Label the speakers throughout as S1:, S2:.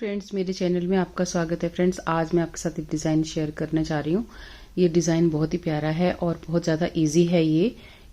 S1: Friends, मेरे channel में आपका स्वागत है। फ्रेंड्स, आज मैं आपके साथ एक डिज़ाइन शेयर करने जा रही हूँ। ये डिज़ाइन बहुत ही प्यारा है और बहुत ज़्यादा इजी है।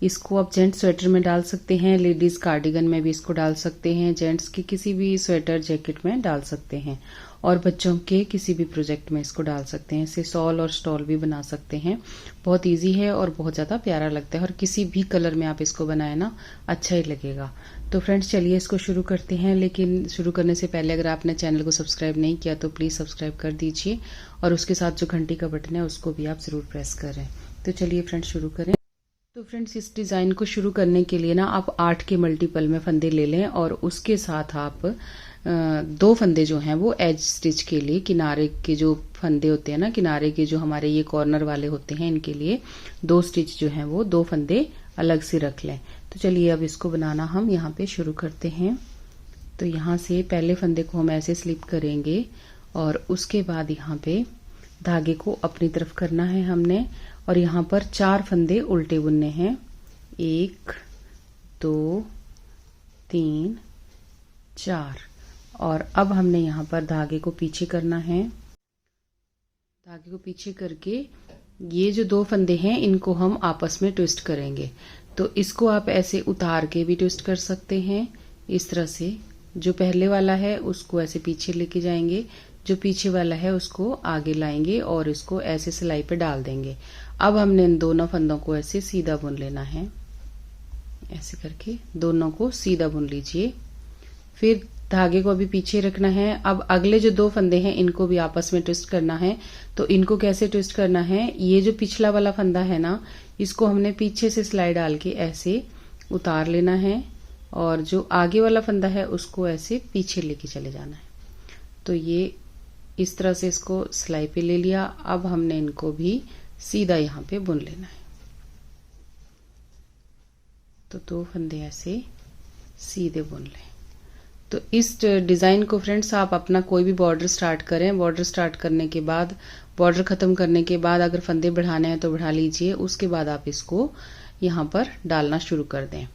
S1: इसको आप जेंट्स स्वेटर में डाल सकते हैं, लेडीज़ कार्डिगन में भी इसको डाल सकते हैं, जेंट्स के किसी भी स्वेटर जैकेट में डाल सकते हैं और बच्चों के किसी भी प्रोजेक्ट में इसको डाल सकते हैं। इसे शॉल और स्टॉल भी बना सकते हैं। बहुत ईजी है और बहुत ज़्यादा प्यारा लगता है और किसी भी कलर में आप इसको बनाए ना, अच्छा ही लगेगा। तो फ्रेंड्स, चलिए इसको शुरू करते हैं। लेकिन शुरू करने से पहले अगर आपने चैनल को सब्सक्राइब नहीं किया तो प्लीज़ सब्सक्राइब कर दीजिए और उसके साथ जो घंटी का बटन है उसको भी आप ज़रूर प्रेस करें। तो चलिए फ्रेंड्स शुरू करें। तो फ्रेंड्स, इस डिज़ाइन को शुरू करने के लिए ना आप 8 के मल्टीपल में फंदे ले लें और उसके साथ आप 2 फंदे जो हैं वो एज स्टिच के लिए, किनारे के जो फंदे होते हैं ना, किनारे के जो हमारे ये कॉर्नर वाले होते हैं, इनके लिए 2 स्टिच जो हैं वो 2 फंदे अलग से रख लें। तो चलिए अब इसको बनाना हम यहाँ पे शुरू करते हैं। तो यहाँ से पहले फंदे को हम ऐसे स्लिप करेंगे और उसके बाद यहाँ पे धागे को अपनी तरफ करना है हमने और यहाँ पर 4 फंदे उल्टे बुनने हैं। 1 2 3 4 और अब हमने यहाँ पर धागे को पीछे करना है। धागे को पीछे करके ये जो 2 फंदे हैं इनको हम आपस में ट्विस्ट करेंगे। तो इसको आप ऐसे उतार के भी ट्विस्ट कर सकते हैं। इस तरह से जो पहले वाला है उसको ऐसे पीछे लेके जाएंगे, जो पीछे वाला है उसको आगे लाएंगे और इसको ऐसे सिलाई पे डाल देंगे। अब हमने इन दोनों फंदों को ऐसे सीधा बुन लेना है। ऐसे करके दोनों को सीधा बुन लीजिए। फिर धागे को अभी पीछे रखना है। अब अगले जो 2 फंदे हैं इनको भी आपस में ट्विस्ट करना है। तो इनको कैसे ट्विस्ट करना है, ये जो पिछला वाला फंदा है ना, इसको हमने पीछे से सिलाई डाल के ऐसे उतार लेना है और जो आगे वाला फंदा है उसको ऐसे पीछे लेके चले जाना है। तो ये इस तरह से इसको सिलाई पे ले लिया। अब हमने इनको भी सीधा यहाँ पे बुन लेना है। तो 2 फंदे ऐसे सीधे बुन लें। तो इस डिज़ाइन को फ्रेंड्स आप अपना कोई भी बॉर्डर स्टार्ट करें। बॉर्डर स्टार्ट करने के बाद, बॉर्डर ख़त्म करने के बाद अगर फंदे बढ़ाने हैं तो बढ़ा लीजिए। उसके बाद आप इसको यहाँ पर डालना शुरू कर दें।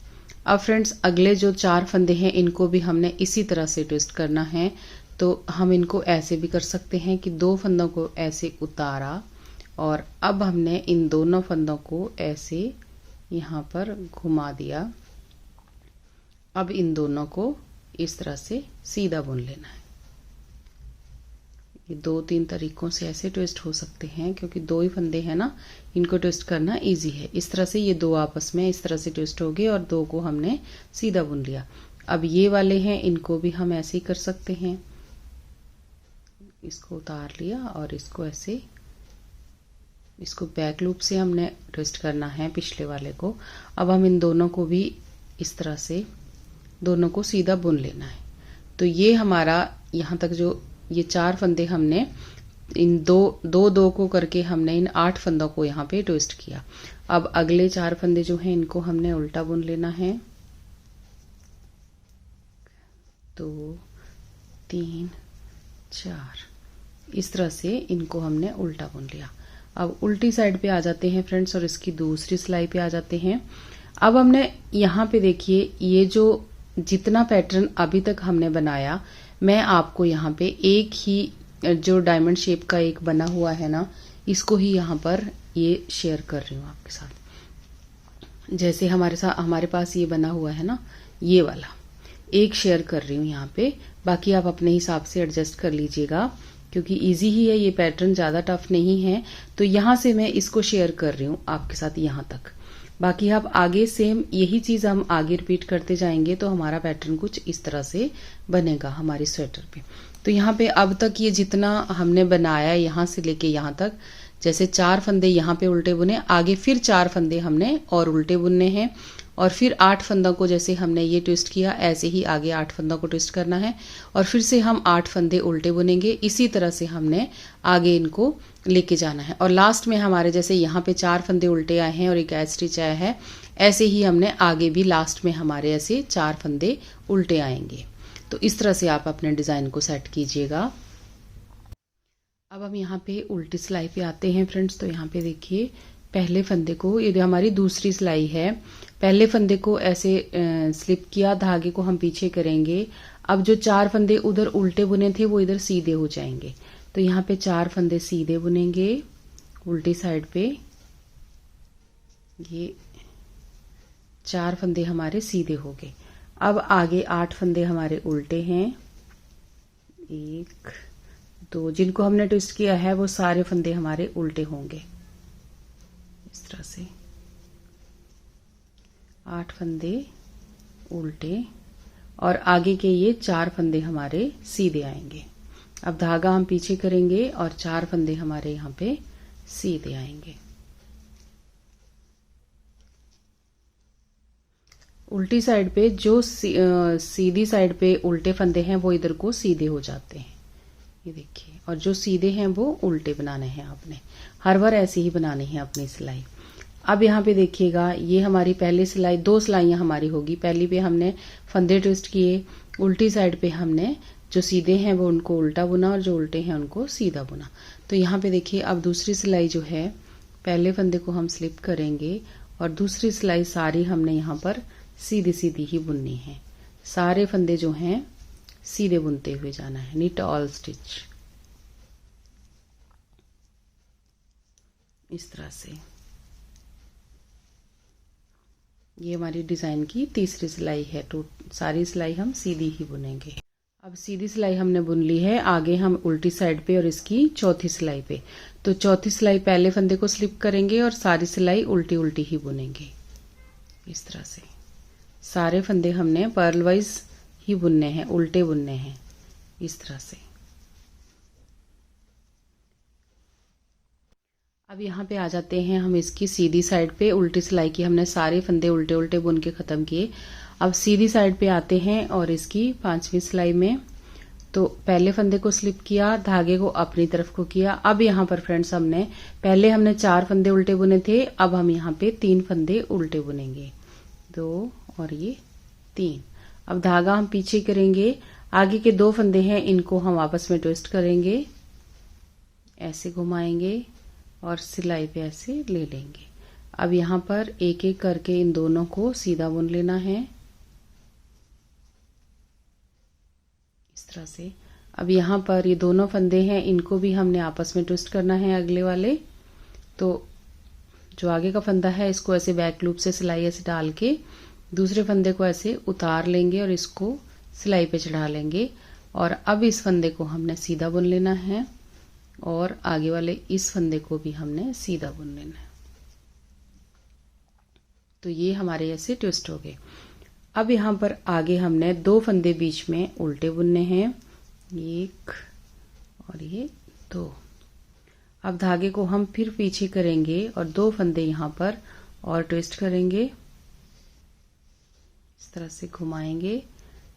S1: अब फ्रेंड्स, अगले जो 4 फंदे हैं इनको भी हमने इसी तरह से ट्विस्ट करना है। तो हम इनको ऐसे भी कर सकते हैं कि 2 फंदों को ऐसे उतारा और अब हमने इन दोनों फंदों को ऐसे यहाँ पर घुमा दिया। अब इन दोनों को इस तरह से सीधा बुन लेना है। ये 2-3 तरीकों से ऐसे ट्विस्ट हो सकते हैं क्योंकि 2 ही फंदे हैं ना, इनको ट्विस्ट करना इजी है। इस तरह से ये 2 आपस में इस तरह से ट्विस्ट हो गए और 2 को हमने सीधा बुन लिया। अब ये वाले हैं, इनको भी हम ऐसे ही कर सकते हैं। इसको उतार लिया और इसको ऐसे, इसको बैक लूप से हमने ट्विस्ट करना है पिछले वाले को। अब हम इन दोनों को भी इस तरह से दोनों को सीधा बुन लेना है। तो ये हमारा यहाँ तक जो ये 4 फंदे हमने इन दो को करके हमने इन 8 फंदों को यहाँ पे ट्विस्ट किया। अब अगले 4 फंदे जो हैं इनको हमने उल्टा बुन लेना है। 2 3 4 इस तरह से इनको हमने उल्टा बुन लिया। अब उल्टी साइड पे आ जाते हैं फ्रेंड्स और इसकी दूसरी सिलाई पे आ जाते हैं। अब हमने यहाँ पे देखिए, ये जो जितना पैटर्न अभी तक हमने बनाया, मैं आपको यहाँ पे एक ही जो डायमंड शेप का एक बना हुआ है ना, इसको ही यहाँ पर ये शेयर कर रही हूँ आपके साथ। जैसे हमारे पास ये बना हुआ है ना, ये वाला एक शेयर कर रही हूँ यहाँ पे। बाकी आप अपने हिसाब से एडजस्ट कर लीजिएगा क्योंकि इजी ही है ये पैटर्न, ज़्यादा टफ नहीं है। तो यहाँ से मैं इसको शेयर कर रही हूँ आपके साथ यहाँ तक। बाकी आप आगे सेम यही चीज़ हम आगे रिपीट करते जाएंगे तो हमारा पैटर्न कुछ इस तरह से बनेगा हमारी स्वेटर पे। तो यहाँ पे अब तक ये जितना हमने बनाया यहाँ से लेके यहाँ तक, जैसे 4 फंदे यहाँ पे उल्टे बुने, आगे फिर 4 फंदे हमने और उल्टे बुनने हैं और फिर 8 फंदों को जैसे हमने ये ट्विस्ट किया, ऐसे ही आगे 8 फंदों को ट्विस्ट करना है और फिर से हम 8 फंदे उल्टे बुनेंगे। इसी तरह से हमने आगे इनको लेके जाना है और लास्ट में हमारे जैसे यहाँ पे 4 फंदे उल्टे आए हैं और एक एज स्टिच आया है, ऐसे ही हमने आगे भी लास्ट में हमारे ऐसे 4 फंदे उल्टे आएंगे। तो इस तरह से आप अपने डिज़ाइन को सेट कीजिएगा। अब हम यहाँ पे उल्टी सिलाई पे आते हैं फ्रेंड्स। तो यहाँ पे देखिए, पहले फंदे को, ये हमारी दूसरी सिलाई है, पहले फंदे को ऐसे स्लिप किया, धागे को हम पीछे करेंगे। अब जो 4 फंदे उधर उल्टे बुने थे वो इधर सीधे हो जाएंगे। तो यहाँ पे 4 फंदे सीधे बुनेंगे उल्टी साइड पे। ये 4 फंदे हमारे सीधे हो गए। अब आगे 8 फंदे हमारे उल्टे हैं। 1 2, जिनको हमने ट्विस्ट किया है वो सारे फंदे हमारे उल्टे होंगे इस तरह से। 8 फंदे उल्टे और आगे के ये 4 फंदे हमारे सीधे आएंगे। अब धागा हम पीछे करेंगे और 4 फंदे हमारे यहाँ पे सीधे आएंगे। उल्टी साइड पे जो सीधी साइड पे उल्टे फंदे हैं वो इधर को सीधे हो जाते हैं, ये देखिए। और जो सीधे हैं वो उल्टे बनाने हैं आपने, हर बार ऐसे ही बनानी है अपनी सिलाई। अब यहाँ पे देखिएगा, ये हमारी पहली सिलाई, 2 सिलाइयाँ हमारी होगी। पहली पे हमने फंदे ट्विस्ट किए, उल्टी साइड पे हमने जो सीधे हैं वो उनको उल्टा बुना और जो उल्टे हैं उनको सीधा बुना। तो यहाँ पे देखिए, अब दूसरी सिलाई जो है, पहले फंदे को हम स्लिप करेंगे और दूसरी सिलाई सारी हमने यहाँ पर सीधी सीधी ही बुननी है। सारे फंदे जो हैं सीधे बुनते हुए जाना है, नीट ऑल स्टिच इस तरह से। ये हमारी डिजाइन की तीसरी सिलाई है। तो सारी सिलाई हम सीधी ही बुनेंगे। अब सीधी सिलाई हमने बुन ली है, आगे हम उल्टी साइड पे और इसकी चौथी सिलाई पे। तो चौथी सिलाई पहले फंदे को स्लिप करेंगे और सारी सिलाई उल्टी उल्टी ही बुनेंगे इस तरह से। सारे फंदे हमने पर्ल वाइज ही बुनने हैं, उल्टे बुनने हैं इस तरह से। अब यहाँ पे आ जाते हैं हम इसकी सीधी साइड पे। उल्टी सिलाई की हमने सारे फंदे उल्टे उल्टे बुन के खत्म किए। अब सीधी साइड पे आते हैं और इसकी 5वीं सिलाई में तो पहले फंदे को स्लिप किया, धागे को अपनी तरफ को किया। अब यहाँ पर फ्रेंड्स हमने 4 फंदे उल्टे बुने थे, अब हम यहाँ पे 3 फंदे उल्टे बुनेंगे, 2 और ये 3। अब धागा हम पीछे करेंगे, आगे के 2 फंदे हैं इनको हम आपस में ट्विस्ट करेंगे, ऐसे घुमाएंगे और सिलाई पे ऐसे ले लेंगे। अब यहाँ पर एक एक करके इन दोनों को सीधा बुन लेना है इस तरह से। अब यहाँ पर ये दोनों फंदे हैं, इनको भी हमने आपस में ट्विस्ट करना है अगले वाले। तो जो आगे का फंदा है इसको ऐसे बैक लूप से सिलाई ऐसे डाल के दूसरे फंदे को ऐसे उतार लेंगे और इसको सिलाई पे चढ़ा लेंगे। और अब इस फंदे को हमने सीधा बुन लेना है और आगे वाले इस फंदे को भी हमने सीधा बुन लेना है। तो ये हमारे ऐसे ट्विस्ट हो गए। अब यहाँ पर आगे हमने 2 फंदे बीच में उल्टे बुनने हैं, 1 और ये 2। अब धागे को हम फिर पीछे करेंगे और 2 फंदे यहाँ पर और ट्विस्ट करेंगे, इस तरह से घुमाएंगे,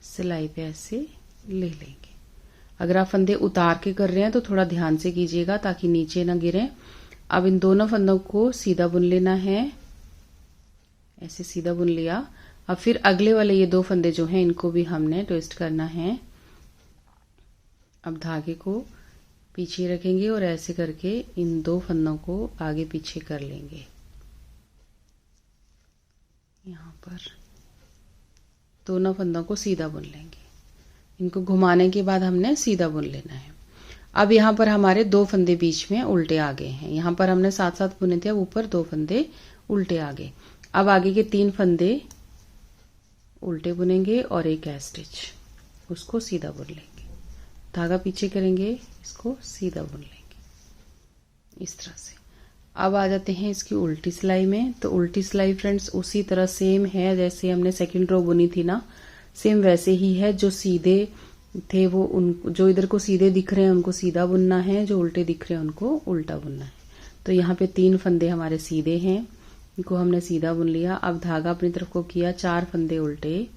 S1: सिलाई पे ऐसे ले लेंगे। अगर आप फंदे उतार के कर रहे हैं तो थोड़ा ध्यान से कीजिएगा ताकि नीचे ना गिरे। अब इन दोनों फंदों को सीधा बुन लेना है, ऐसे सीधा बुन लिया। अब फिर अगले वाले ये 2 फंदे जो हैं इनको भी हमने ट्विस्ट करना है। अब धागे को पीछे रखेंगे और ऐसे करके इन 2 फंदों को आगे पीछे कर लेंगे। यहाँ पर दोनों फंदों को सीधा बुन लेंगे, इनको घुमाने के बाद हमने सीधा बुन लेना है। अब यहाँ पर हमारे 2 फंदे बीच में उल्टे आ गए हैं, यहाँ पर हमने साथ साथ बुने थे, अब ऊपर 2 फंदे उल्टे आ गए। अब आगे के 3 फंदे उल्टे बुनेंगे और एक गैप स्टिच, उसको सीधा बुन लेंगे, धागा पीछे करेंगे, इसको सीधा बुन लेंगे इस तरह से। अब आ जाते हैं इसकी उल्टी सिलाई में। तो उल्टी सिलाई फ्रेंड्स उसी तरह सेम है जैसे हमने सेकंड रो बुनी थी ना, सेम वैसे ही है। जो सीधे थे वो जो इधर को सीधे दिख रहे हैं उनको सीधा बुनना है, जो उल्टे दिख रहे हैं उनको उल्टा बुनना है। तो यहाँ पे 3 फंदे हमारे सीधे हैं, इनको हमने सीधा बुन लिया। अब धागा अपनी तरफ को किया, 4 फंदे उल्टे,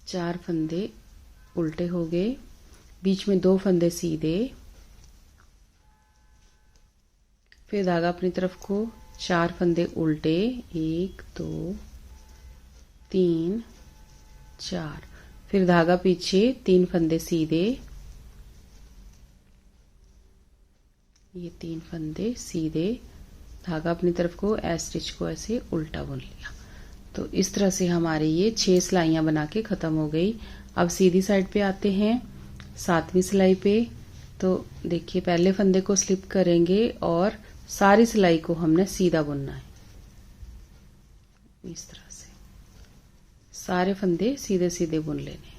S1: 4 फंदे उल्टे हो गए, बीच में 2 फंदे सीधे, फिर धागा अपनी तरफ को, 4 फंदे उल्टे, 1 2 3 4, फिर धागा पीछे, 3 फंदे सीधे, ये 3 फंदे सीधे, धागा अपनी तरफ को, स्टिच को ऐसे उल्टा बुन लिया। तो इस तरह से हमारे ये 6 सिलाइयां बना के खत्म हो गई। अब सीधी साइड पे आते हैं 7वीं सिलाई पे। तो देखिए पहले फंदे को स्लिप करेंगे और सारी सिलाई को हमने सीधा बुनना है। इस तरह से सारे फंदे सीधे सीधे बुन लेने।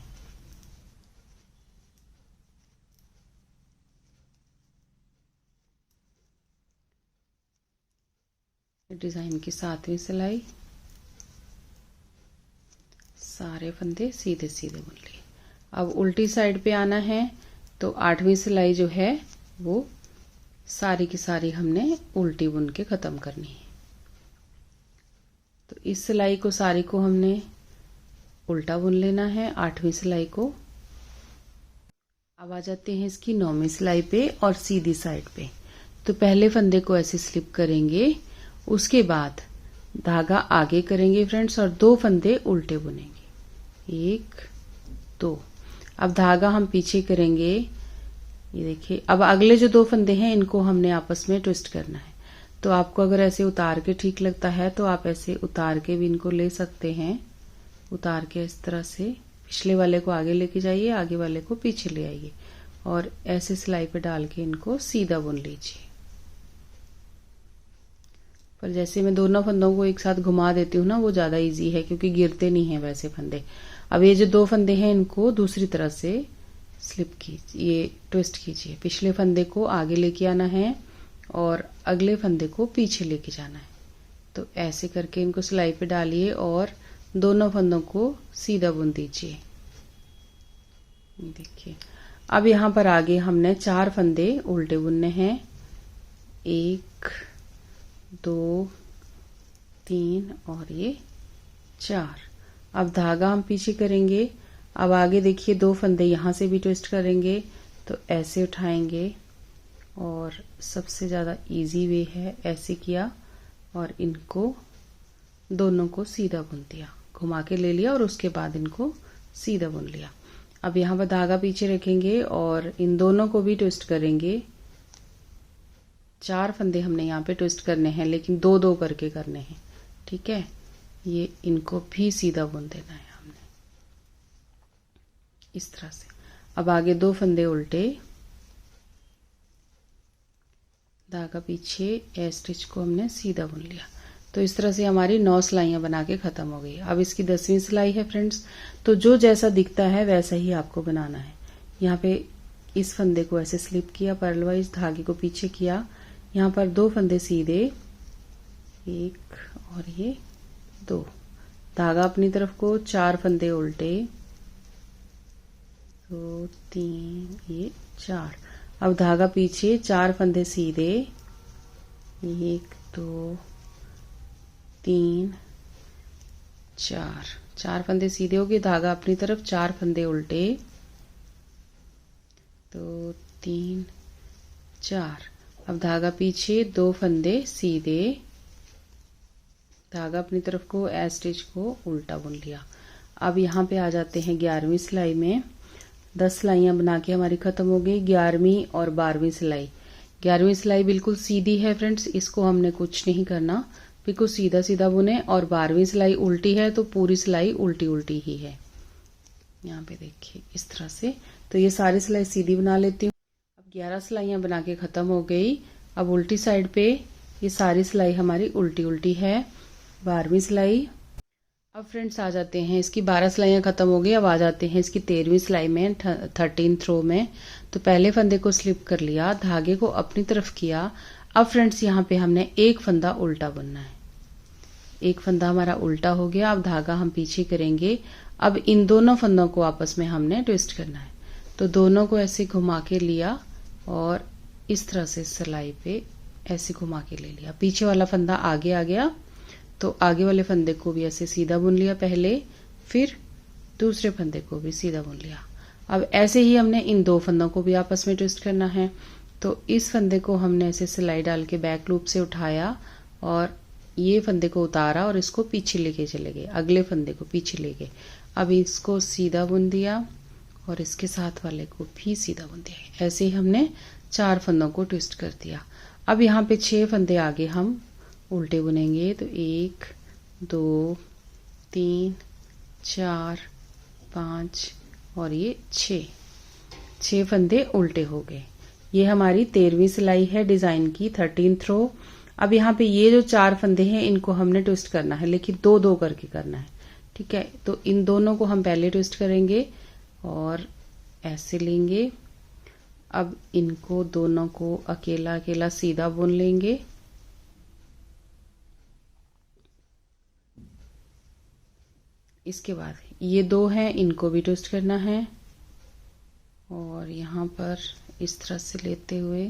S1: डिजाइन की 7वीं सिलाई, सारे फंदे सीधे सीधे बुन लिए। अब उल्टी साइड पे आना है तो 8वीं सिलाई जो है वो सारी की सारी हमने उल्टी बुन के खत्म करनी है। तो इस सिलाई को सारी को हमने उल्टा बुन लेना है 8वीं सिलाई को। अब आ जाते हैं इसकी 9वीं सिलाई पे और सीधी साइड पे। तो पहले फंदे को ऐसे स्लिप करेंगे, उसके बाद धागा आगे करेंगे फ्रेंड्स और 2 फंदे उल्टे बुनेंगे, 1 2। अब धागा हम पीछे करेंगे, ये देखिए। अब अगले जो 2 फंदे हैं इनको हमने आपस में ट्विस्ट करना है। तो आपको अगर ऐसे उतार के ठीक लगता है तो आप ऐसे उतार के भी इनको ले सकते हैं। उतार के इस तरह से पिछले वाले को आगे लेके जाइए, आगे वाले को पीछे ले आइए और ऐसे सिलाई पे डाल के इनको सीधा बुन लीजिए। पर जैसे मैं दोनों फंदों को एक साथ घुमा देती हूँ ना, वो ज्यादा इजी है क्योंकि गिरते नहीं है वैसे फंदे। अब ये जो 2 फंदे हैं इनको दूसरी तरह से स्लिप कीजिए, ये ट्विस्ट कीजिए। पिछले फंदे को आगे लेके आना है और अगले फंदे को पीछे लेके जाना है। तो ऐसे करके इनको सिलाई पे डालिए और दोनों फंदों को सीधा बुन दीजिए। देखिए अब यहाँ पर आगे हमने 4 फंदे उल्टे बुनने हैं, 1 2 3 और ये 4। अब धागा हम पीछे करेंगे। अब आगे देखिए 2 फंदे यहां से भी ट्विस्ट करेंगे। तो ऐसे उठाएंगे और सबसे ज्यादा इजी वे है ऐसे किया और इनको दोनों को सीधा बुन दिया, घुमा के ले लिया और उसके बाद इनको सीधा बुन लिया। अब यहाँ पर धागा पीछे रखेंगे और इन दोनों को भी ट्विस्ट करेंगे। 4 फंदे हमने यहाँ पे ट्विस्ट करने हैं लेकिन 2-2 करके करने हैं, ठीक है। ये इनको भी सीधा बुन देना है हमने इस तरह से। अब आगे 2 फंदे उल्टे, धागा पीछे, ए स्टिच को हमने सीधा बुन लिया। तो इस तरह से हमारी 9 सिलाइयां बना के खत्म हो गई। अब इसकी 10वीं सिलाई है फ्रेंड्स। तो जो जैसा दिखता है वैसा ही आपको बनाना है। यहाँ पे इस फंदे को ऐसे स्लिप किया, पर्ल वाइज धागे को पीछे किया, यहाँ पर 2 फंदे सीधे, 1 और ये 2, धागा अपनी तरफ को, 4 फंदे उल्टे, 2 3 ये 4। अब धागा पीछे, 4 फंदे सीधे, 1 2 3 4, 4 फंदे सीधे हो गए, धागा अपनी तरफ, 4 फंदे उल्टे, 2 3 4। अब धागा पीछे, 2 फंदे सीधे, धागा अपनी तरफ को, ए स्टिच को उल्टा बुन लिया। अब यहाँ पे आ जाते हैं 11वीं सिलाई में। 10 सिलाइयां बना के हमारी खत्म हो गई। 11वीं और 12वीं सिलाई। 11वीं सिलाई बिल्कुल सीधी है फ्रेंड्स, इसको हमने कुछ नहीं करना, बिल्कुल सीधा सीधा बुने। और 12वीं सिलाई उल्टी है तो पूरी सिलाई उल्टी उल्टी ही है। यहाँ पे देखिए इस तरह से। तो ये सारी सिलाई सीधी बना लेती हूँ। अब 11 सिलाइयां बना के खत्म हो गई। अब उल्टी साइड पे ये सारी सिलाई हमारी उल्टी उल्टी है। 12वीं सिलाई। अब फ्रेंड्स आ जाते हैं, इसकी 12 सिलाइयां खत्म हो गई। अब आ जाते हैं इसकी 13वीं सिलाई में, 13 थ्रो में। तो पहले फंदे को स्लिप कर लिया, धागे को अपनी तरफ किया। अब फ्रेंड्स यहाँ पे हमने 1 फंदा उल्टा बुनना है। 1 फंदा हमारा उल्टा हो गया। अब धागा हम पीछे करेंगे। अब इन दोनों फंदों को आपस में हमने ट्विस्ट करना है। तो दोनों को ऐसे घुमा के लिया और इस तरह से सिलाई पे ऐसे घुमा के ले लिया। पीछे वाला फंदा आगे आ गया तो आगे वाले फंदे को भी ऐसे सीधा बुन लिया पहले, फिर दूसरे फंदे को भी सीधा बुन लिया। अब ऐसे ही हमने इन 2 फंदों को भी आपस में ट्विस्ट करना है। तो इस फंदे को हमने ऐसे सिलाई डाल के बैक लूप से उठाया और ये फंदे को उतारा और इसको पीछे लेके चले गए, अगले फंदे को पीछे ले गए। अब इसको सीधा बुन दिया और इसके साथ वाले को भी सीधा बुन दिया। ऐसे ही हमने 4 फंदों को ट्विस्ट कर दिया। अब यहाँ पे 6 फंदे आगे हम उल्टे बुनेंगे। तो 1 2 3 4 5 और ये 6 फंदे उल्टे हो गए। ये हमारी 13वीं सिलाई है डिजाइन की, 13th रो। अब यहाँ पे ये जो 4 फंदे हैं इनको हमने ट्विस्ट करना है, लेकिन 2-2 करके करना है, ठीक है। तो इन दोनों को हम पहले ट्विस्ट करेंगे और ऐसे लेंगे। अब इनको दोनों को अकेला अकेला सीधा बुन लेंगे। इसके बाद ये 2 हैं, इनको भी ट्विस्ट करना है और यहाँ पर इस तरह से लेते हुए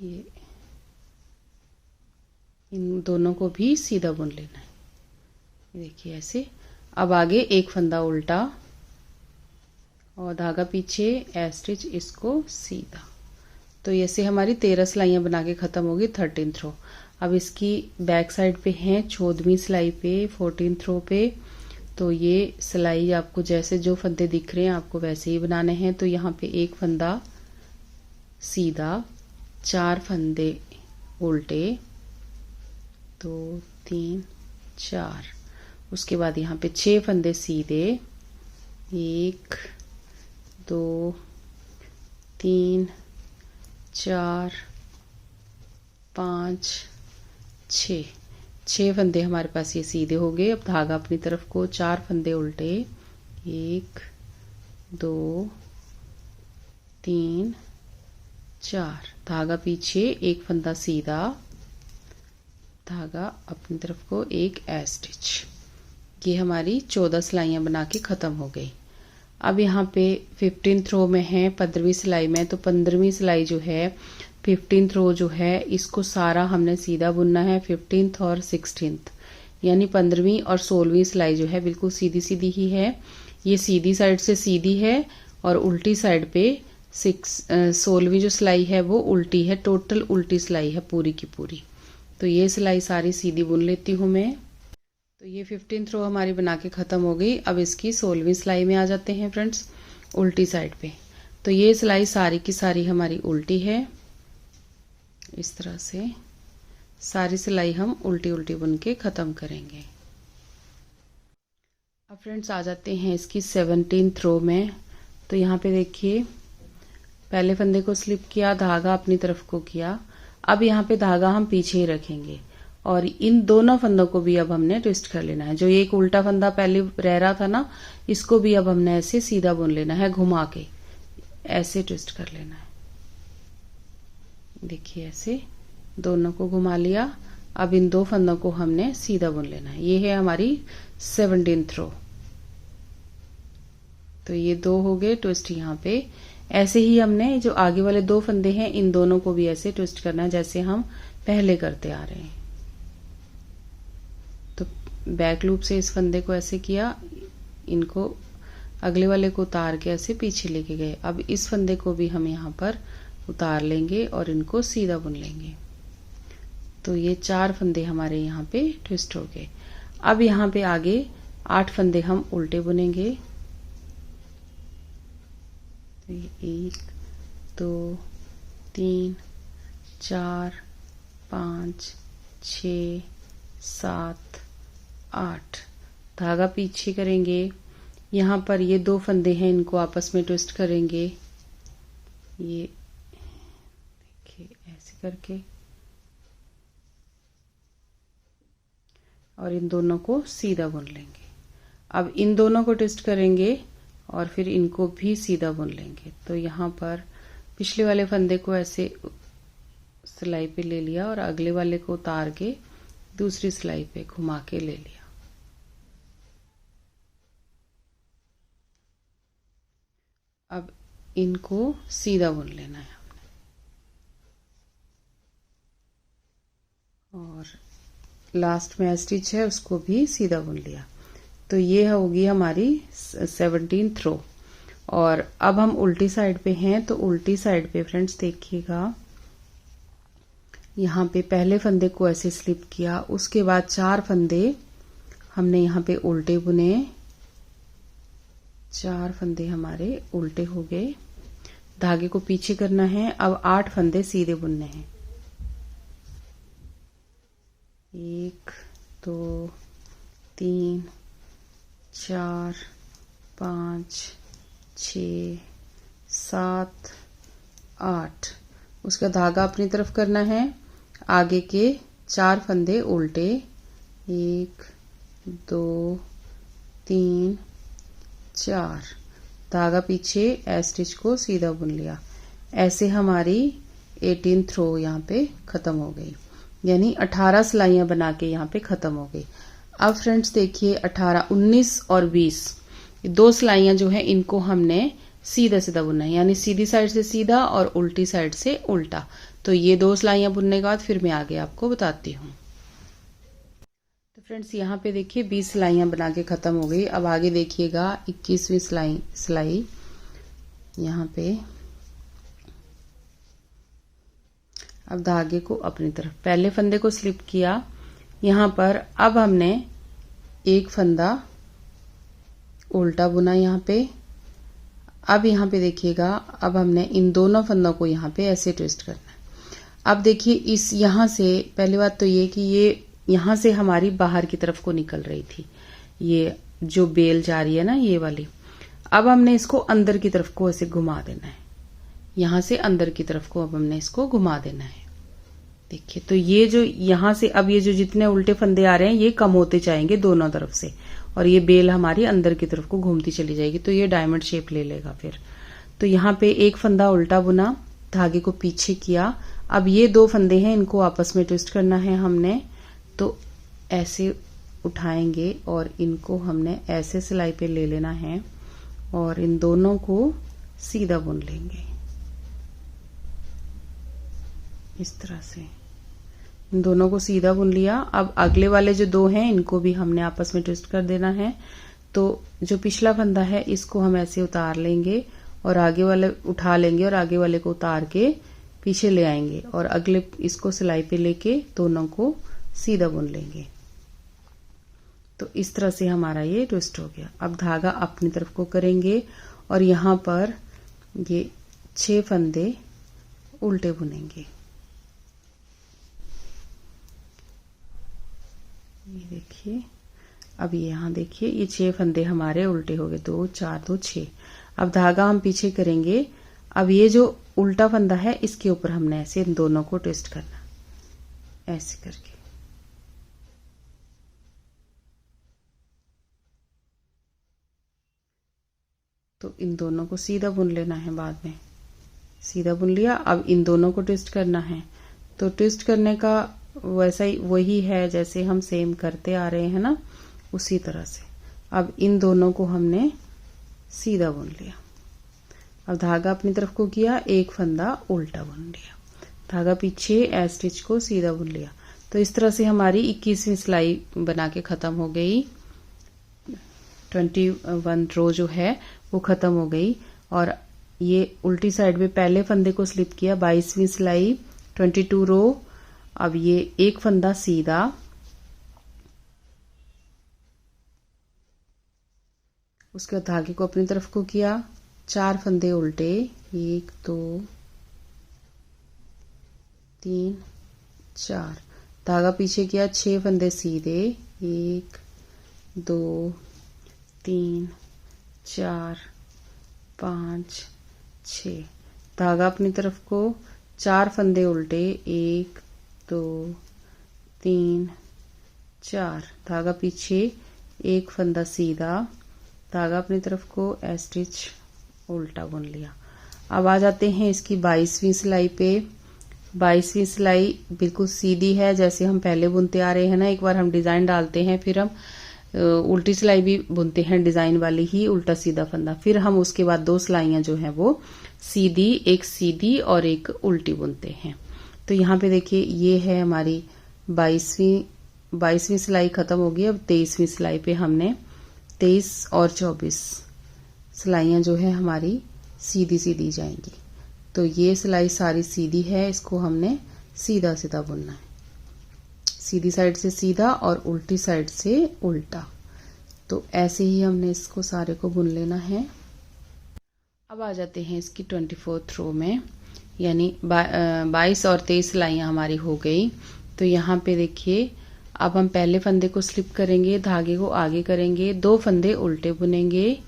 S1: ये इन दोनों को भी सीधा बुन लेना है। देखिए ऐसे। अब आगे एक फंदा उल्टा और धागा पीछे, स्टिच इसको सीधा। तो ऐसे हमारी 13 सिलाइयां बना के खत्म होगी 13th रो। अब इसकी बैक साइड पे है 14वीं सिलाई पे, 14th रो पे। तो ये सिलाई आपको जैसे जो फंदे दिख रहे हैं आपको वैसे ही बनाने हैं। तो यहाँ पे एक फंदा सीधा, 4 फंदे उल्टे, 2 3 4। उसके बाद यहाँ पे 6 फंदे सीधे, 1 2 3 4 5 6 फंदे हमारे पास ये सीधे हो गए। अब धागा अपनी तरफ को, 4 फंदे उल्टे, 1 2 3 4, धागा पीछे, एक फंदा सीधा, धागा अपनी तरफ को, एक स्टिच। ये हमारी 14 सिलाइयां बना के खत्म हो गई। अब यहाँ पे 15th रो में है, 15वीं सिलाई में। तो 15वीं सिलाई जो है, 15th रो जो है, इसको सारा हमने सीधा बुनना है। 15th और 16th यानी 15वीं और 16वीं सिलाई जो है बिल्कुल सीधी सीधी ही है। ये सीधी साइड से सीधी है और उल्टी साइड पे 16वीं जो सिलाई है वो उल्टी है। टोटल उल्टी सिलाई है पूरी की पूरी। तो ये सिलाई सारी सीधी बुन लेती हूँ मैं। तो ये 15th रो हमारी बना के खत्म हो गई। अब इसकी 16वीं सिलाई में आ जाते हैं फ्रेंड्स, उल्टी साइड पे। तो ये सिलाई सारी की सारी हमारी उल्टी है। इस तरह से सारी सिलाई हम उल्टी उल्टी बुन के खत्म करेंगे। अब फ्रेंड्स आ जाते हैं इसकी 17th रो में। तो यहाँ पे देखिए, पहले फंदे को स्लिप किया, धागा अपनी तरफ को किया। अब यहाँ पे धागा हम पीछे ही रखेंगे और इन दोनों फंदों को भी अब हमने ट्विस्ट कर लेना है। जो ये एक उल्टा फंदा पहले रह रहा था ना, इसको भी अब हमने ऐसे सीधा बुन लेना है, घुमा के ऐसे ट्विस्ट कर लेना है। देखिए ऐसे दोनों को घुमा लिया। अब इन 2 फंदों को हमने सीधा बुन लेना है। ये है हमारी 17th रो। तो ये 2 हो गए ट्विस्ट यहाँ पे। ऐसे ही हमने जो आगे वाले 2 फंदे हैं इन दोनों को भी ऐसे ट्विस्ट करना है जैसे हम पहले करते आ रहे हैं। तो बैक लूप से इस फंदे को ऐसे किया, इनको अगले वाले को उतार के ऐसे पीछे लेके गए। अब इस फंदे को भी हम यहाँ पर उतार लेंगे और इनको सीधा बुन लेंगे। तो ये 4 फंदे हमारे यहाँ पे ट्विस्ट हो गए। अब यहाँ पे आगे 8 फंदे हम उल्टे बुनेंगे। तो ये 1 2 3 4 5 6 7 8, धागा पीछे करेंगे। यहाँ पर ये 2 फंदे हैं, इनको आपस में ट्विस्ट करेंगे। ये देखिए ऐसे करके, और इन दोनों को सीधा बुन लेंगे। अब इन दोनों को ट्विस्ट करेंगे और फिर इनको भी सीधा बुन लेंगे। तो यहाँ पर पिछले वाले फंदे को ऐसे सिलाई पे ले लिया और अगले वाले को उतार के दूसरी सिलाई पे घुमा के ले लिया। अब इनको सीधा बुन लेना है हमने। और लास्ट में स्टिच है उसको भी सीधा बुन लिया। तो ये होगी हमारी 17th रो। और अब हम उल्टी साइड पे हैं। तो उल्टी साइड पे फ्रेंड्स देखिएगा, यहाँ पे पहले फंदे को ऐसे स्लिप किया, उसके बाद 4 फंदे हमने यहाँ पे उल्टे बुने। 4 फंदे हमारे उल्टे हो गए। धागे को पीछे करना है। अब 8 फंदे सीधे बुनने हैं। 1 2 3 4 5 6 7 8। उसका धागा अपनी तरफ करना है, आगे के 4 फंदे उल्टे, 1 2 3 4, धागा पीछे स्टिच को सीधा बुन लिया। ऐसे हमारी 18th रो यहाँ पे खत्म हो गई, यानी 18 सिलाइयां बना के यहाँ पे खत्म हो गई। अब फ्रेंड्स देखिए 18, 19 और 20 दो सिलाइयां जो है इनको हमने सीधा सीधा बुनना है, यानी सीधी साइड से सीधा और उल्टी साइड से उल्टा। तो ये 2 सिलाइयां बुनने के बाद फिर मैं आगे आपको बताती हूँ। तो फ्रेंड्स यहाँ पे देखिए 20 सिलाइयां बना के खत्म हो गई। अब आगे देखिएगा 21वीं सिलाई यहाँ पे। अब धागे को अपनी तरफ, पहले फंदे को स्लिप किया यहाँ पर। अब हमने एक फंदा उल्टा बुना यहाँ पे। अब यहाँ पे देखिएगा, अब हमने इन दोनों फंदों को यहाँ पे ऐसे ट्विस्ट करना है। अब देखिए इस यहाँ से, पहली बात तो ये कि ये यहाँ से हमारी बाहर की तरफ को निकल रही थी, ये जो बेल जा रही है ना ये वाली। अब हमने इसको अंदर की तरफ को ऐसे घुमा देना है, यहाँ से अंदर की तरफ को अब हमने इसको घुमा देना है। देखिए तो ये जो यहाँ से अब ये जो जितने उल्टे फंदे आ रहे हैं ये कम होते जाएंगे दोनों तरफ से, और ये बेल हमारी अंदर की तरफ को घूमती चली जाएगी, तो ये डायमंड शेप ले लेगा फिर। तो यहाँ पे एक फंदा उल्टा बुना, धागे को पीछे किया। अब ये 2 फंदे हैं, इनको आपस में ट्विस्ट करना है हमने। तो ऐसे उठाएंगे और इनको हमने ऐसे सिलाई पे ले लेना है और इन दोनों को सीधा बुन लेंगे इस तरह से। इन दोनों को सीधा बुन लिया। अब अगले वाले जो 2 हैं इनको भी हमने आपस में ट्विस्ट कर देना है। तो जो पिछला फंदा है इसको हम ऐसे उतार लेंगे और आगे वाले उठा लेंगे और आगे वाले को उतार के पीछे ले आएंगे और अगले इसको सिलाई पे लेके दोनों को सीधा बुन लेंगे। तो इस तरह से हमारा ये ट्विस्ट हो गया। अब धागा अपनी तरफ को करेंगे और यहाँ पर ये 6 फंदे उल्टे बुनेंगे। ये देखिए, अब ये यहाँ देखिए ये 6 फंदे हमारे उल्टे हो गए, 2 4 2 6। अब धागा हम पीछे करेंगे। अब ये जो उल्टा फंदा है इसके ऊपर हमने ऐसे इन दोनों को ट्विस्ट करना, ऐसे करके। तो इन दोनों को सीधा बुन लेना है, बाद में सीधा बुन लिया। अब इन दोनों को ट्विस्ट करना है। तो ट्विस्ट करने का वैसा ही वही है जैसे हम सेम करते आ रहे हैं ना, उसी तरह से। अब इन दोनों को हमने सीधा बुन लिया। अब धागा अपनी तरफ को किया, एक फंदा उल्टा बुन लिया, धागा पीछे स्टिच को सीधा बुन लिया। तो इस तरह से हमारी 21वीं सिलाई बना के खत्म हो गई। 21 रो जो है वो खत्म हो गई। और ये उल्टी साइड में पहले फंदे को स्लिप किया, 22वीं सिलाई 22 रो। अब ये एक फंदा सीधा, उसके बाद धागे को अपनी तरफ को किया, 4 फंदे उल्टे, 1 2 3 4, धागा पीछे किया, 6 फंदे सीधे, 1 2 3 4 5 6, धागा अपनी तरफ को, 4 फंदे उल्टे, 1 2 3 4, धागा पीछे, एक फंदा सीधा, धागा अपनी तरफ को, स्टिच उल्टा बुन लिया। अब आ जाते हैं इसकी 22वीं सिलाई पे। 22वीं सिलाई बिल्कुल सीधी है जैसे हम पहले बुनते आ रहे हैं ना। एक बार हम डिजाइन डालते हैं, फिर हम उल्टी सिलाई भी बुनते हैं डिजाइन वाली ही, उल्टा सीधा फंदा। फिर हम उसके बाद 2 सिलाइयां जो है वो सीधी, एक सीधी और एक उल्टी बुनते हैं। तो यहाँ पे देखिए ये है हमारी 22वीं सिलाई खत्म हो गई। अब 23वीं सिलाई पे हमने 23 और 24 सिलाइयां जो है हमारी सीधी सीधी जाएंगी। तो ये सिलाई सारी सीधी है, इसको हमने सीधा सीधा बुनना है, सीधी साइड से सीधा और उल्टी साइड से उल्टा। तो ऐसे ही हमने इसको सारे को बुन लेना है। अब आ जाते हैं इसकी 24th रो में, यानी 22 और 23 सिलाइयां हमारी हो गई। तो यहाँ पे देखिए अब हम पहले फंदे को स्लिप करेंगे, धागे को आगे करेंगे, 2 फंदे उल्टे बुनेंगे।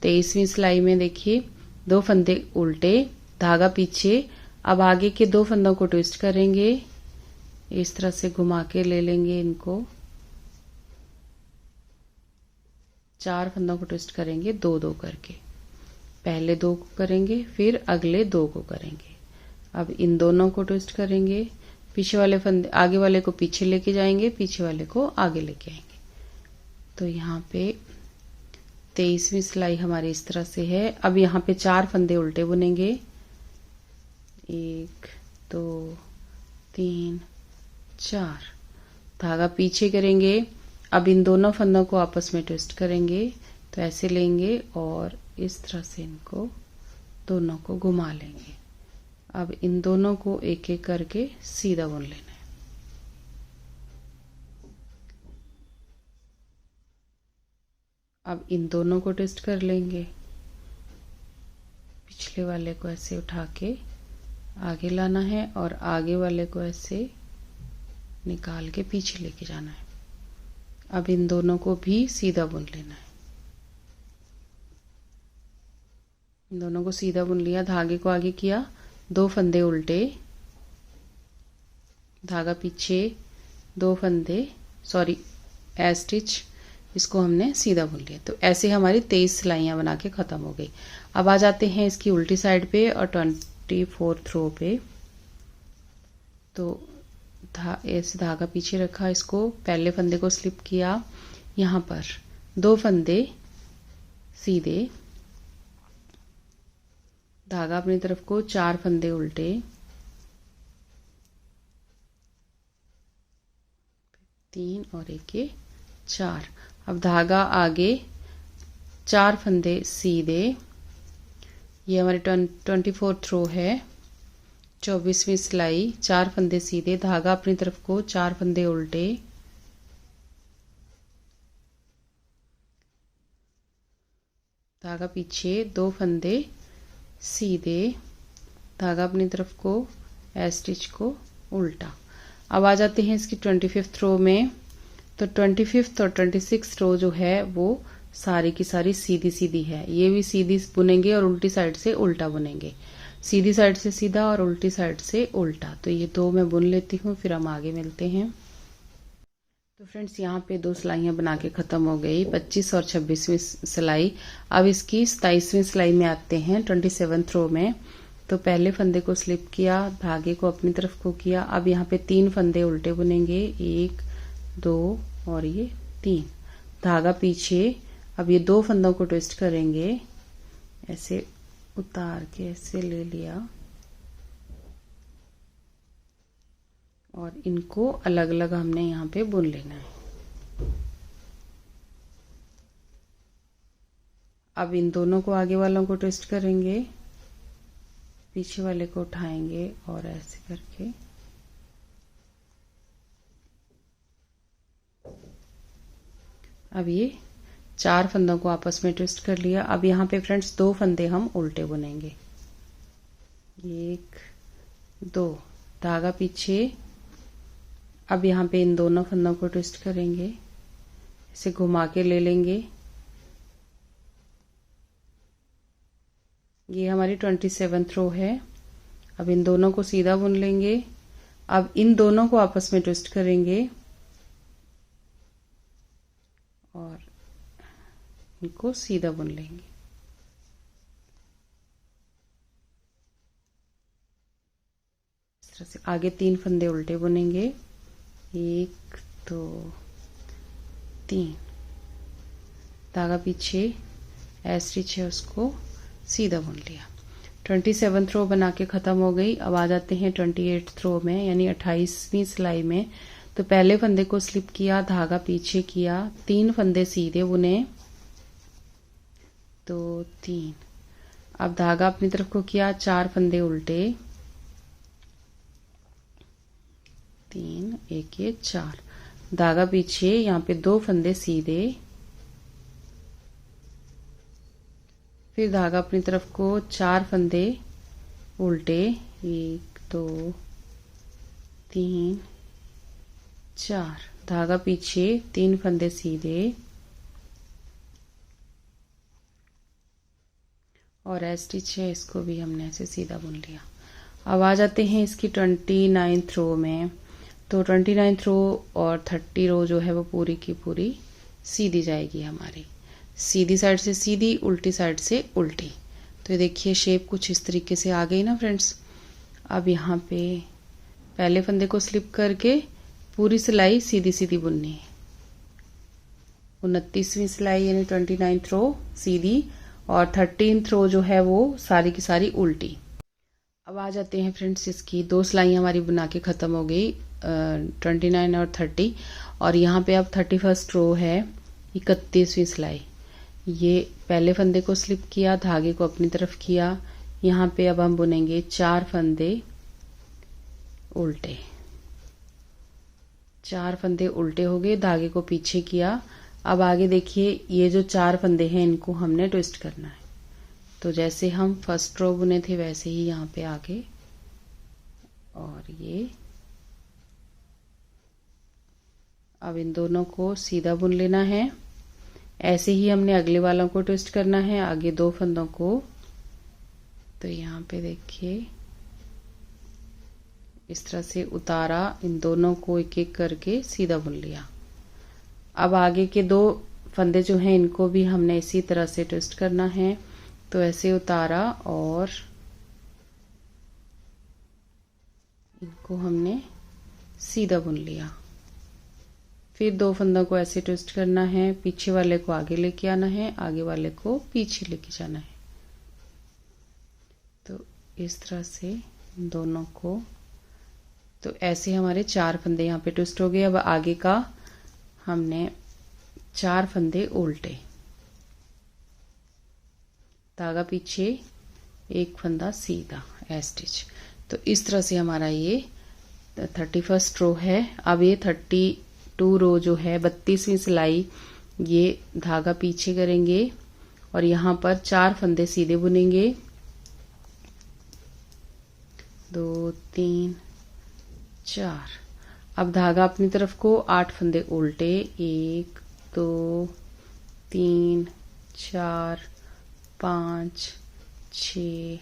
S1: 23वीं सिलाई में देखिए 2 फंदे उल्टे, धागा पीछे। अब आगे के 2 फंदों को ट्विस्ट करेंगे, इस तरह से घुमा के ले लेंगे इनको। 4 फंदों को ट्विस्ट करेंगे 2-2 करके। पहले 2 को करेंगे, फिर अगले 2 को करेंगे। अब इन दोनों को ट्विस्ट करेंगे, पीछे वाले फंदे आगे वाले को पीछे लेके जाएंगे, पीछे वाले को आगे लेके आएंगे। तो यहाँ पे 23वीं सिलाई हमारी इस तरह से है। अब यहाँ पे 4 फंदे उल्टे बुनेंगे, 1 2 3 4, धागा पीछे करेंगे। अब इन दोनों फंदों को आपस में ट्विस्ट करेंगे, तो ऐसे लेंगे और इस तरह से इनको दोनों को घुमा लेंगे। अब इन दोनों को एक एक करके सीधा बुन लेना है। अब इन दोनों को ट्विस्ट कर लेंगे, पिछले वाले को ऐसे उठा के आगे लाना है और आगे वाले को ऐसे निकाल के पीछे लेके जाना है। अब इन दोनों को भी सीधा बुन लेना है। इन दोनों को सीधा बुन लिया, धागे को आगे किया, 2 फंदे उल्टे, धागा पीछे, 2 फंदे ए स्टिच, इसको हमने सीधा बुन लिया। तो ऐसे हमारी 23 सिलाइयां बना के खत्म हो गई। अब आ जाते हैं इसकी उल्टी साइड पे और 24th रो पे। तो ऐसे धागा पीछे रखा, इसको पहले फंदे को स्लिप किया, यहाँ पर 2 फंदे सीधे, धागा अपनी तरफ को, 4 फंदे उल्टे, 3 और 1 के 4। अब धागा आगे, 4 फंदे सीधे। ये हमारी 24th रो है, 24वीं सिलाई। 4 फंदे सीधे, धागा अपनी तरफ को, 4 फंदे उल्टे, धागा पीछे, 2 फंदे सीधे, धागा अपनी तरफ को, स्टिच को उल्टा। अब आ जाते हैं इसकी 25th रो में। तो 25th और 26th रो जो है वो सारी की सारी सीधी सीधी है। ये भी सीधी बुनेंगे और उल्टी साइड से उल्टा बुनेंगे, सीधी साइड से सीधा और उल्टी साइड से उल्टा। तो ये 2 मैं बुन लेती हूँ, फिर हम आगे मिलते हैं। तो फ्रेंड्स यहाँ पे 2 सिलाइयाँ बना के ख़त्म हो गई, 25 और 26वीं सिलाई। अब इसकी 27वीं सिलाई में आते हैं, 27th रो में। तो पहले फंदे को स्लिप किया, धागे को अपनी तरफ को किया। अब यहाँ पे 3 फंदे उल्टे बुनेंगे, 1 2 और ये 3, धागा पीछे। अब ये 2 फंदों को ट्विस्ट करेंगे, ऐसे उतार के ऐसे ले लिया और इनको अलग अलग हमने यहाँ पे बुन लेना है। अब इन दोनों को आगे वालों को ट्विस्ट करेंगे, पीछे वाले को उठाएंगे और ऐसे करके अब ये 4 फंदों को आपस में ट्विस्ट कर लिया। अब यहाँ पे फ्रेंड्स 2 फंदे हम उल्टे बुनेंगे, 1 2, धागा पीछे। अब यहाँ पे इन दोनों फंदों को ट्विस्ट करेंगे, इसे घुमा के ले लेंगे। ये हमारी 27th रो है। अब इन दोनों को सीधा बुन लेंगे। अब इन दोनों को आपस में ट्विस्ट करेंगे और इनको सीधा बुन लेंगे। इस तरह से आगे 3 फंदे उल्टे बुनेंगे, 1 2 3, धागा पीछे, स्टिच है उसको सीधा बुन लिया। 27th रो बना के खत्म हो गई। अब आ जाते हैं 28th रो में, यानी 28वीं सिलाई में। तो पहले फंदे को स्लिप किया, धागा पीछे किया, 3 फंदे सीधे बुने, 2 3। अब धागा अपनी तरफ को किया, 4 फंदे उल्टे, 3 1 ये 4, धागा पीछे, यहाँ पे 2 फंदे सीधे, फिर धागा अपनी तरफ को, 4 फंदे उल्टे, 1 2 3 4, धागा पीछे, 3 फंदे सीधे और स्टिच है, इसको भी हमने ऐसे सीधा बुन लिया। अब आ जाते हैं इसकी 29th रो में। तो 29th रो और 30 रो जो है वो पूरी की पूरी सीधी जाएगी हमारी, सीधी साइड से सीधी, उल्टी साइड से उल्टी। तो ये देखिए शेप कुछ इस तरीके से आ गई ना फ्रेंड्स। अब यहाँ पे पहले फंदे को स्लिप करके पूरी सिलाई सीधी सीधी बुननी है। 29वीं सिलाई यानी 29th रो सीधी और 13th रो जो है वो सारी की सारी उल्टी। अब आ जाते हैं फ्रेंड्स, इसकी 2 सिलाई हमारी बना के ख़त्म हो गई 29 और 30। और यहाँ पे अब 31st रो है, 31वीं सिलाई। ये पहले फंदे को स्लिप किया, धागे को अपनी तरफ किया। यहाँ पे अब हम बुनेंगे 4 फंदे उल्टे, 4 फंदे उल्टे हो गए, धागे को पीछे किया। अब आगे देखिए ये जो 4 फंदे हैं इनको हमने ट्विस्ट करना है। तो जैसे हम फर्स्ट रो बुने थे वैसे ही यहाँ पे आगे, और ये अब इन दोनों को सीधा बुन लेना है। ऐसे ही हमने अगले वालों को ट्विस्ट करना है, आगे 2 फंदों को। तो यहाँ पे देखिए इस तरह से उतारा, इन दोनों को एक एक करके सीधा बुन लिया। अब आगे के 2 फंदे जो हैं इनको भी हमने इसी तरह से ट्विस्ट करना है। तो ऐसे उतारा और इनको हमने सीधा बुन लिया। फिर 2 फंदों को ऐसे ट्विस्ट करना है, पीछे वाले को आगे लेके आना है, आगे वाले को पीछे लेके जाना है। तो इस तरह से दोनों को, तो ऐसे हमारे 4 फंदे यहाँ पे ट्विस्ट हो गए। अब आगे का हमने 4 फंदे उल्टे, धागा पीछे, 1 फंदा सीधा, स्टिच। तो इस तरह से हमारा ये 31st रो है। अब ये 32 रो जो है 32वीं सिलाई, ये धागा पीछे करेंगे और यहाँ पर 4 फंदे सीधे बुनेंगे, 2 3 4। अब धागा अपनी तरफ को, 8 फंदे उल्टे, 1 2 3 4 5 6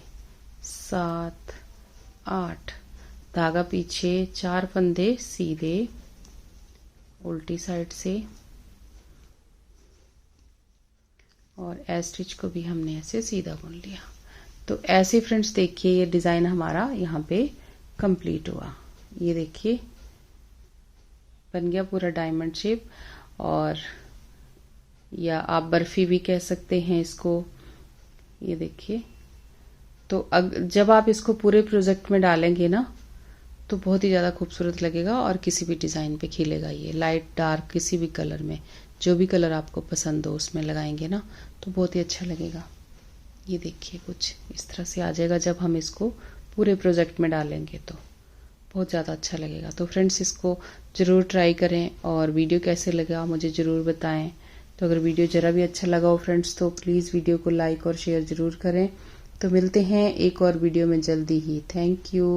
S1: 7 8, धागा पीछे, 4 फंदे सीधे उल्टी साइड से, और स्टिच को भी हमने ऐसे सीधा बुन लिया। तो ऐसे फ्रेंड्स देखिए ये डिजाइन हमारा यहाँ पे कंप्लीट हुआ। ये देखिए बन गया पूरा डायमंड शेप, और या आप बर्फी भी कह सकते हैं इसको। ये देखिए, तो जब आप इसको पूरे प्रोजेक्ट में डालेंगे ना तो बहुत ही ज़्यादा खूबसूरत लगेगा और किसी भी डिज़ाइन पे खिलेगा। ये लाइट डार्क किसी भी कलर में, जो भी कलर आपको पसंद हो उसमें लगाएंगे ना तो बहुत ही अच्छा लगेगा। ये देखिए कुछ इस तरह से आ जाएगा जब हम इसको पूरे प्रोजेक्ट में डालेंगे तो बहुत ज़्यादा अच्छा लगेगा। तो फ्रेंड्स इसको ज़रूर ट्राई करें और वीडियो कैसे लगा मुझे ज़रूर बताएं। तो अगर वीडियो ज़रा भी अच्छा लगा हो फ्रेंड्स तो प्लीज़ वीडियो को लाइक और शेयर ज़रूर करें। तो मिलते हैं एक और वीडियो में जल्दी ही। Thank you.